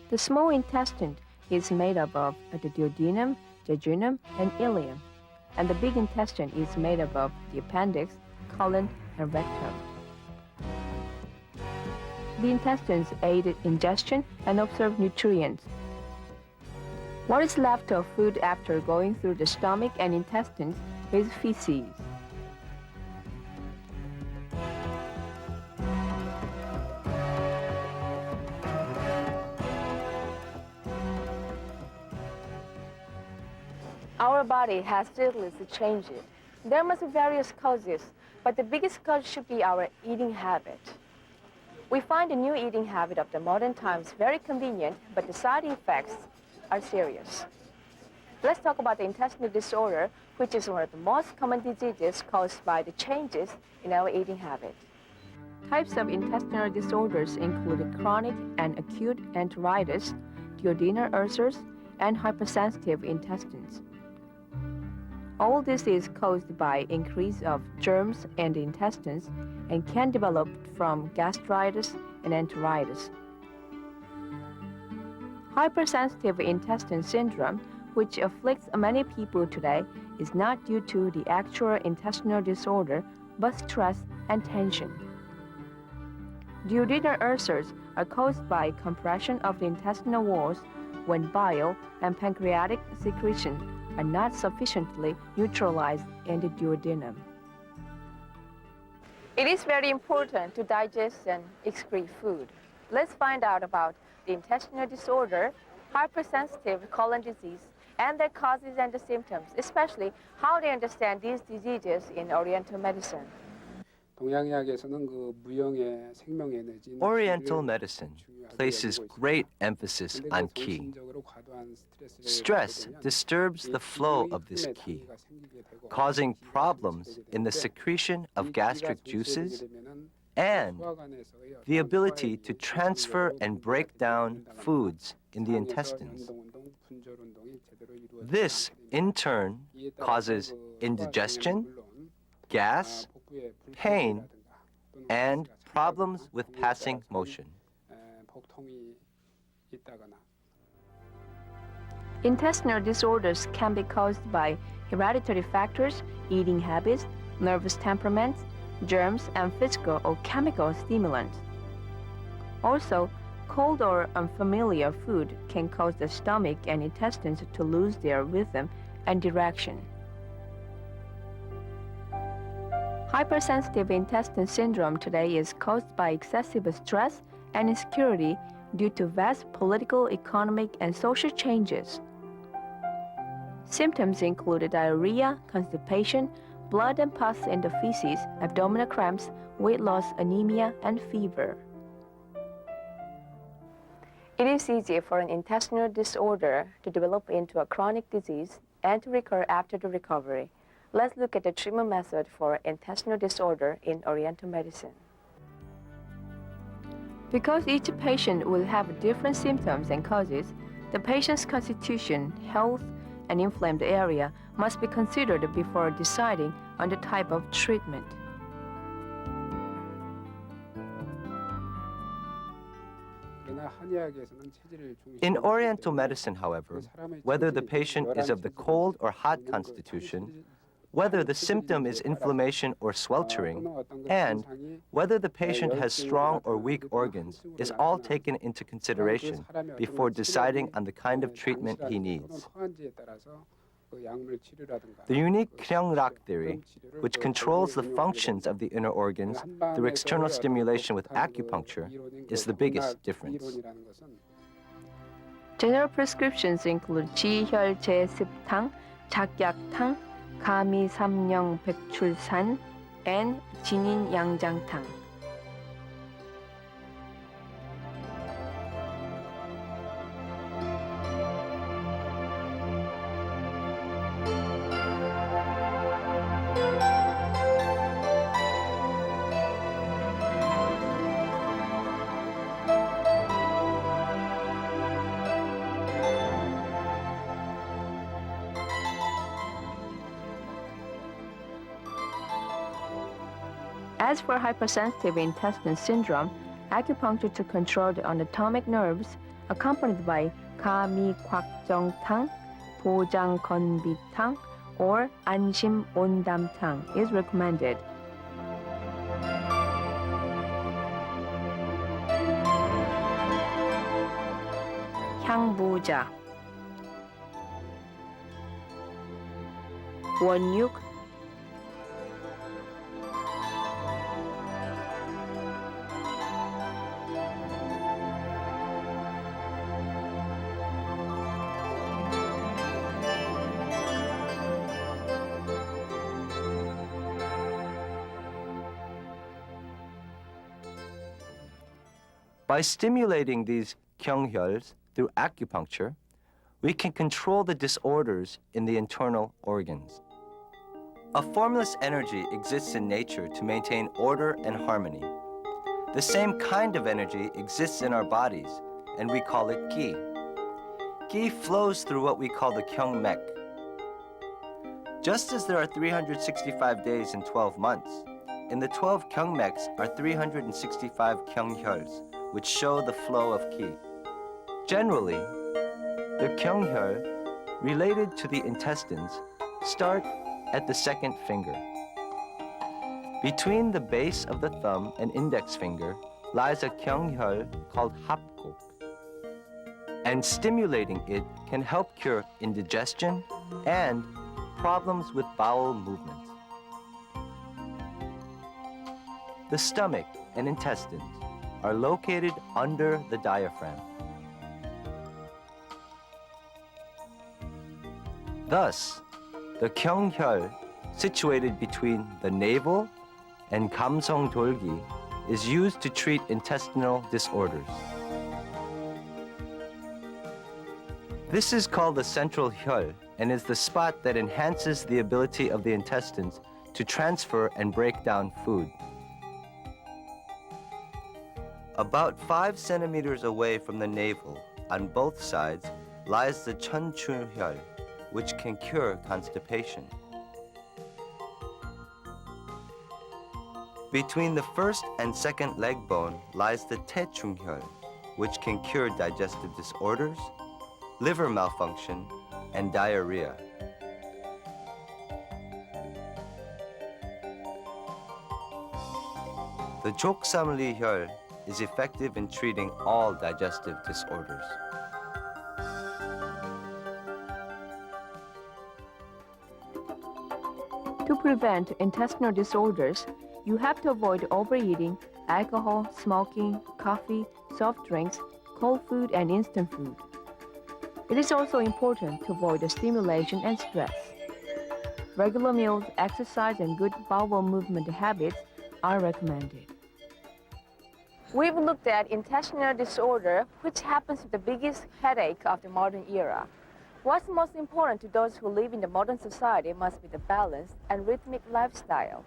The small intestine is made up of the duodenum, gegunum, and ileum, and the big intestine is made up of the appendix, colon, and rectum. The intestines aid ingestion and absorb nutrients. What is left of food after going through the stomach and intestines is feces. Our body has ceaseless changes. There must be various causes, but the biggest cause should be our eating habit. We find the new eating habit of the modern times very convenient, but the side effects are serious. Let's talk about the intestinal disorder, which is one of the most common diseases caused by the changes in our eating habit. Types of intestinal disorders include chronic and acute enteritis, duodenal ulcers, and hypersensitive intestines. All this is caused by increase of germs in the intestines and can develop from gastritis and enteritis. Hypersensitive intestine syndrome, which afflicts many people today, is not due to the actual intestinal disorder, but stress and tension. Duodenal ulcers are caused by compression of the intestinal walls when bile and pancreatic secretion are not sufficiently neutralized in the duodenum. It is very important to digest and excrete food. Let's find out about the intestinal disorder, hypersensitive colon disease, and their causes and the symptoms, especially how they understand these diseases in Oriental medicine. Oriental medicine places great emphasis on qi. Stress disturbs the flow of this qi, causing problems in the secretion of gastric juices and the ability to transfer and break down foods in the intestines. This, in turn, causes indigestion, gas, pain, and problems with passing motion. Intestinal disorders can be caused by hereditary factors, eating habits, nervous temperaments, germs, and physical or chemical stimulants. Also, cold or unfamiliar food can cause the stomach and intestines to lose their rhythm and direction. Hypersensitive intestine syndrome today is caused by excessive stress and insecurity due to vast political, economic, and social changes. Symptoms include diarrhea, constipation, blood and pus in the feces, abdominal cramps, weight loss, anemia, and fever. It is easy for an intestinal disorder to develop into a chronic disease and to recur after the recovery. Let's look at the treatment method for intestinal disorder in Oriental medicine. Because each patient will have different symptoms and causes, the patient's constitution, health, and inflamed area must be considered before deciding on the type of treatment. In Oriental medicine, however, whether the patient is of the cold or hot constitution, whether the symptom is inflammation or sweltering, and whether the patient has strong or weak organs is all taken into consideration before deciding on the kind of treatment he needs. The unique Kyungrak theory, which controls the functions of the inner organs through external stimulation with acupuncture, is the biggest difference. General prescriptions include 지혈제습탕, 작약탕, 가미삼령백출산, and 진인양장탕. As for hypersensitive intestine syndrome, acupuncture to control the anatomic nerves, accompanied by 가미곽정탕, 보장건비탕, or 안심온담탕, is recommended. 향부자, 원육, By stimulating these kyunghyols through acupuncture, we can control the disorders in the internal organs. A formless energy exists in nature to maintain order and harmony. The same kind of energy exists in our bodies, and we call it ki. Ki flows through what we call the kyungmek. Just as there are 365 days in 12 months, in the 12 kyungmeks are 365 kyunghyols, which show the flow of ki. Generally, the kyunghyol related to the intestines start at the second finger. Between the base of the thumb and index finger lies a kyunghyol called hapgok, and stimulating it can help cure indigestion and problems with bowel movements. The stomach and intestines are located under the diaphragm. Thus, the kyunghyol situated between the navel and gamsongdolgi is used to treat intestinal disorders. This is called the central hyol and is the spot that enhances the ability of the intestines to transfer and break down food. About 5 centimeters away from the navel, on both sides, lies the cheonchuhyol, which can cure constipation. Between the first and second leg bone lies the taechunghyol, which can cure digestive disorders, liver malfunction, and diarrhea. The joksamlihyol is effective in treating all digestive disorders. To prevent intestinal disorders, you have to avoid overeating, alcohol, smoking, coffee, soft drinks, cold food, and instant food. It is also important to avoid the stimulation and stress. Regular meals, exercise, and good bowel movement habits are recommended. We've looked at intestinal disorder, which happens to be the biggest headache of the modern era. What's most important to those who live in the modern society must be the balanced and rhythmic lifestyle.